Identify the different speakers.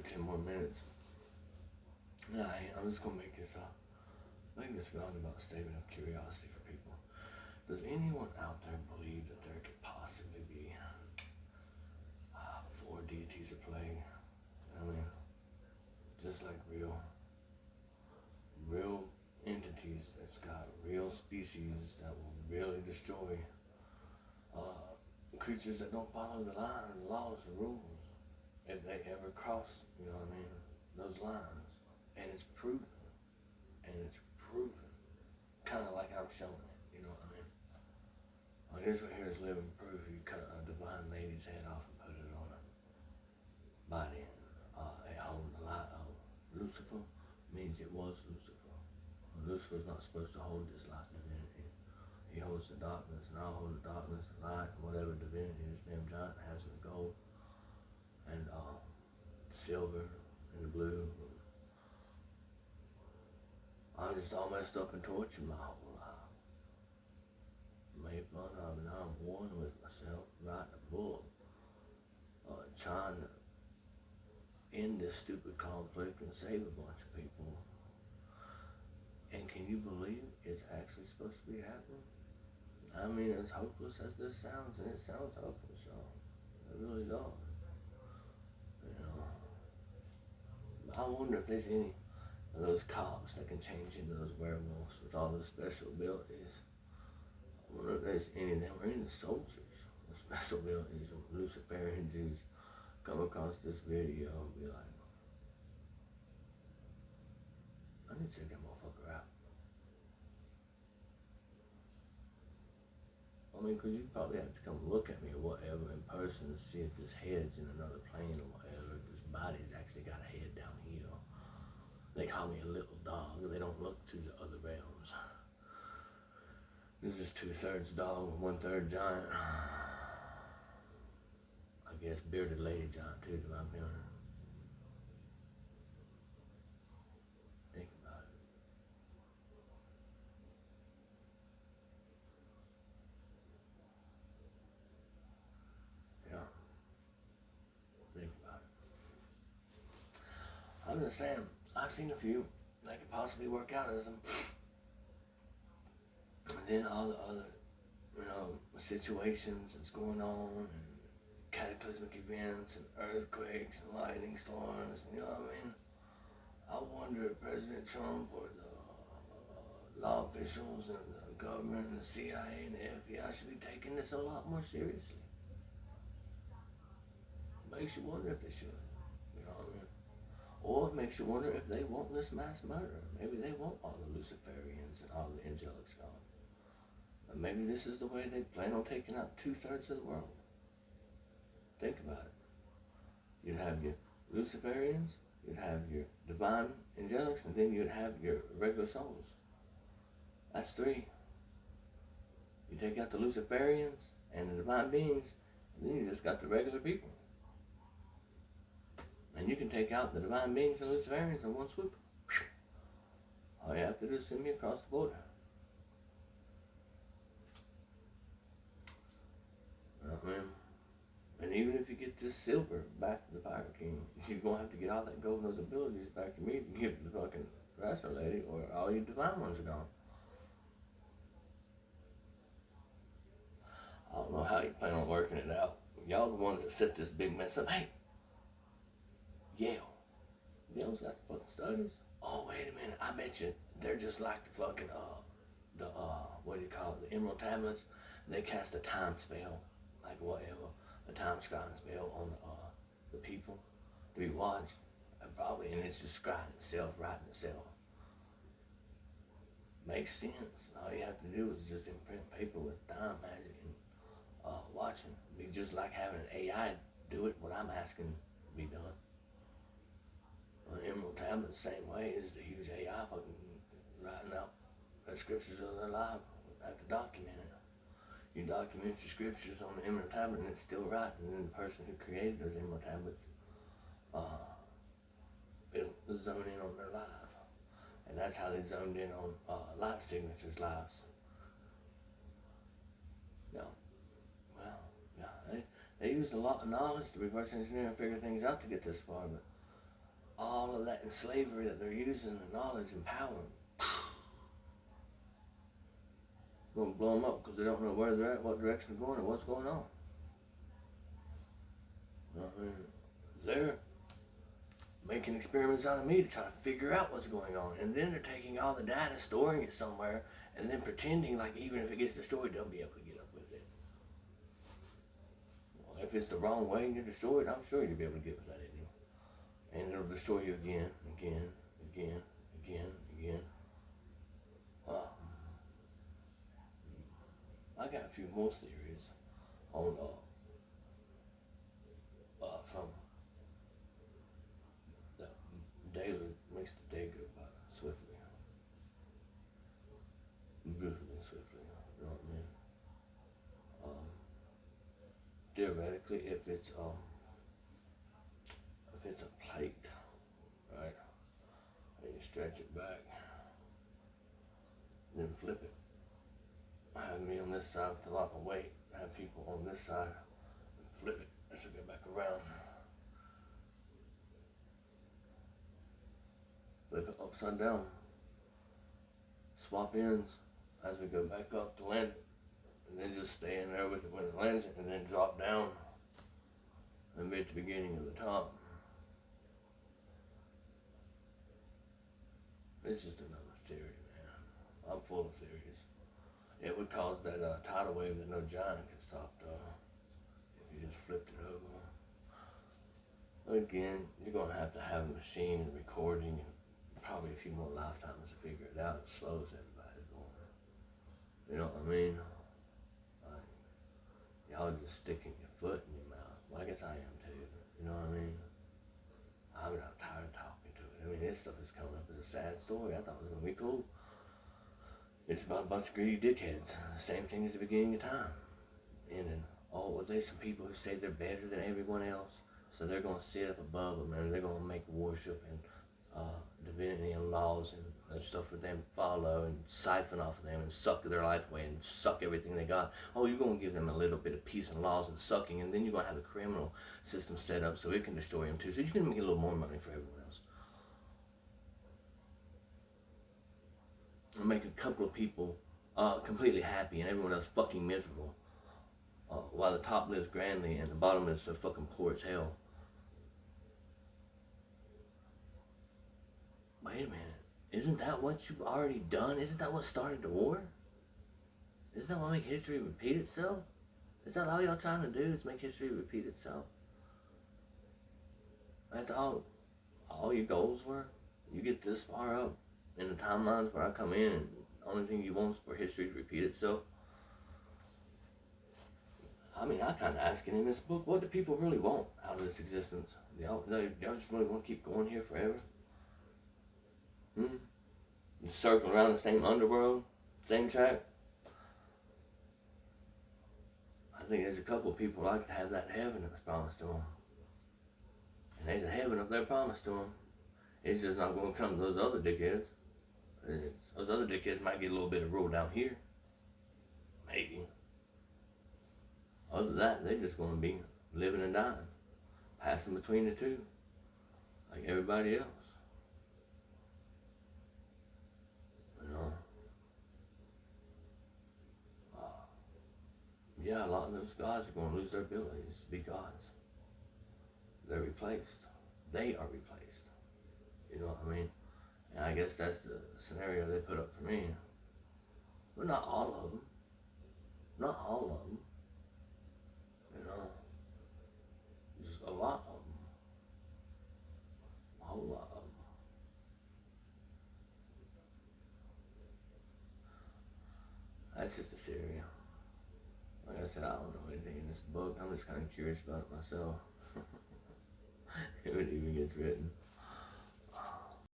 Speaker 1: 10 more minutes. Nah, I'm just gonna make this roundabout statement of curiosity for people. Does anyone out there believe that there could possibly be four deities at play? I mean, just like real entities that's got real species that will really destroy creatures that don't follow the line or the laws or rules if they ever cross, you know what I mean, those lines. And it's proven. And it's proven. Kind of like I'm showing it, you know what I mean? Well, this right here is living proof. You cut a divine lady's head off and put it on a body. It holding the light of Lucifer means it was Lucifer. Well, Lucifer's not supposed to hold this light divinity. He holds the darkness, and I'll hold the darkness, the light, and whatever divinity this damn giant has in the gold, and the silver, and the blue. I'm just all messed up and tortured my whole life. Made fun of, and now I'm one with myself, writing a book, trying to end this stupid conflict and save a bunch of people. And can you believe it's actually supposed to be happening? I mean, as hopeless as this sounds, and it sounds hopeless, y'all. It really does. You know, I wonder if there's any of those cops that can change into those werewolves with all those special abilities. I wonder if there's any of them, or any of the soldiers with special abilities, or Luciferian Jews come across this video and be like, I need to check that motherfucker out. I mean, because you probably have to come look at me or whatever in person to see if this head's in another plane or whatever, if this body's actually got a head down here. They call me a little dog. They don't look to the other realms. There's just 2/3 dog and 1/3 giant. I guess bearded lady giant too, to my memory. Think about it. Yeah. Think about it. I'm just saying, I've seen a few that could possibly work out as them. And then all the other, situations that's going on, and cataclysmic events and earthquakes and lightning storms, you know what I mean? I wonder if President Trump or the law officials and the government and the CIA and the FBI should be taking this a lot more seriously. Makes you wonder if they should, you know what I mean? Or it makes you wonder if they want this mass murder. Maybe they want all the Luciferians and all the angelics gone. But maybe this is the way they plan on taking out 2/3 of the world. Think about it. You'd have your Luciferians, you'd have your divine angelics, and then you'd have your regular souls. That's 3. You take out the Luciferians and the divine beings, and then you just got the regular people. And you can take out the divine beings and Luciferians in one swoop. All you have to do is send me across the border. I mean, and even if you get this silver back to the Fire King, you're going to have to get all that gold and those abilities back to me to give the fucking wrestler lady, or all your divine ones are gone. I don't know how you plan on working it out. Y'all the ones that set this big mess up. Hey, Yale. Yale's got the fucking studies. Oh, wait a minute. I bet you they're just like the fucking, what do you call it? The Emerald Tablets. They cast a time spell, like whatever, a time scrying spell on the people to be watched. And it's just scrying itself, writing itself. Makes sense. All you have to do is just imprint paper with time magic and watching. Be just like having an AI do it, what I'm asking to be done. Well, the Emerald Tablet, the same way, is the huge AI fucking writing out the scriptures of their life. Have to document it. You document your scriptures on the Emerald Tablet, and it's still right. And then the person who created those Emerald Tablets, it'll zone in on their life. And that's how they zoned in on light signatures' lives. Yeah. Well, yeah. They used a lot of knowledge to reverse engineer and figure things out to get this far, but all of that in slavery that they're using, the knowledge and power, going to blow them up because they don't know where they're at, what direction they're going, or what's going on. You know what I mean? They're making experiments out of me to try to figure out what's going on, and then they're taking all the data, storing it somewhere, and then pretending like even if it gets destroyed, they'll be able to get up with it. Well, if it's the wrong way and you're destroyed, I'm sure you'll be able to get with that in you, and it'll destroy you again, again, again, again, again. I got a few more theories on from that Daily makes the day go by swiftly, beautifully swiftly. You know what I mean? Theoretically, if it's a plate, right, and you stretch it back, then flip it. Have me on this side with a lot of weight. Have people on this side and flip it as we go back around. Flip it upside down. Swap ends as we go back up to land it. And then just stay in there with it when it lands it, and then drop down and be at the beginning of the top. It's just another theory, man. I'm full of theories. It would cause that tidal wave that no giant could stop, though, if you just flipped it over. Again, you're going to have a machine and recording and probably a few more lifetimes to figure it out as slow as everybody's going. You know what I mean? Like, y'all just sticking your foot in your mouth. Well, I guess I am too. You know what I mean? I'm not tired of talking to it. I mean, this stuff is coming up as a sad story. I thought it was going to be cool. It's about a bunch of greedy dickheads. Same thing as the beginning of time. And then, well, there's some people who say they're better than everyone else, so they're going to sit up above them, and they're going to make worship and divinity and laws and stuff for them to follow and siphon off of them and suck their life away and suck everything they got. Oh, you're going to give them a little bit of peace and laws and sucking, and then you're going to have a criminal system set up so it can destroy them too, so you can make a little more money for everyone else. And make a couple of people completely happy and everyone else fucking miserable, while the top lives grandly and the bottom is so fucking poor as hell. Wait a minute, isn't that what you've already done? Isn't that what started the war? Isn't that what make history repeat itself? Is that all y'all trying to do, is make history repeat itself? That's all your goals were? You get this far up in the timelines where I come in and the only thing you want is for history to repeat itself? I mean, I kind of asking in this book, what do people really want out of this existence? Y'all just really want to keep going here forever? Circling around the same underworld, same track? I think there's a couple of people like to have that heaven that was promised to them. And there's a heaven up there promised to them. It's just not going to come to those other dickheads. Those other dickheads might get a little bit of rule down here. Maybe. Other than that, they're just going to be living and dying. Passing between the two. Like everybody else. You know? Yeah, a lot of those gods are going to lose their abilities to be gods. They're replaced. They are replaced. You know what I mean? And I guess that's the scenario they put up for me. But not all of them. Not all of them. You know? Just a lot of them. A whole lot of them. That's just a theory. Like I said, I don't know anything in this book. I'm just kind of curious about it myself. If it even gets written.